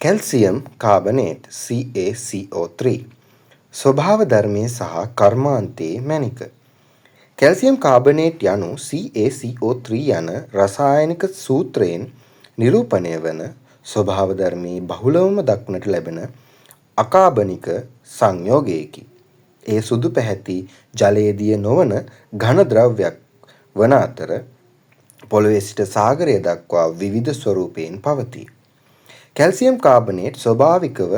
Calcium carbonate CaCO3 ස්වභාව ධර්මයේ සහ කර්මාන්තයේ මැණික. කැල්සියම් කාබනේට් යනු CaCO3 යන රසායනික සූත්‍රයෙන් නිරූපණය වන ස්වභාව ධර්මයේ බහුලවම දක්නට ලැබෙන අකාබනික සංයෝගයකි. ඒ සුදු පැහැති ජලයේදිය නොවන ඝන ද්‍රව්‍යයක් වන අතර පොළොවේ සිට සාගරය දක්වා විවිධ ස්වරූපයෙන් පවතී. කැල්සියම් කාබනේට් ස්වභාවිකව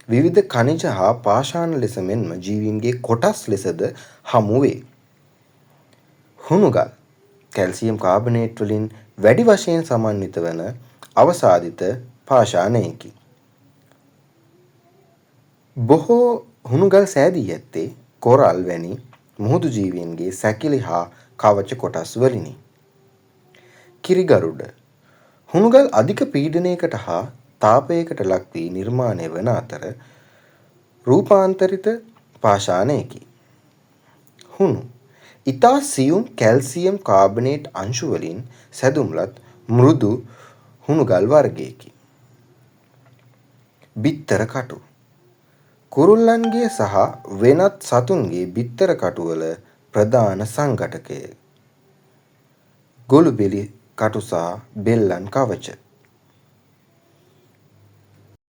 විවිධ ඛනිජ හා පාෂාණ ලෙස මෙන්ම ජීවීන්ගේ කොටස් ලෙසද හමු වේ. හුණුගල් කැල්සියම් කාබනේට් වලින් වැඩි වශයෙන් සමන්විත වන අවසාදිත පාෂාණයකි. බොහෝ හුණුගල් සෑදී ඇත්තේ කොරල් වැනි මුහුදු ජීවීන්ගේ සැකිලි හා කවච කොටස් වලිනි. කිරිගරුඩ හුණුගල් අධික පීඩනයකට හා තාපයකට ලක් වී නිර්මාණය වන අතර රූපාන්තරිත පාෂාණයකි. හුණු ඉතා සියුම් කැල්සියම් කාබනේට් අංශු වලින් සැදුම්ලත් මෘදු හුණුගල් වර්ගයකි. බිත්තර කටු කුරුල්ලන්ගේ සහ වෙනත් සතුන්ගේ බිත්තර කටුවල ප්‍රධාන සංඝටකය. ගොළුබෙලි කටු සහ බෙල්ලන් කවච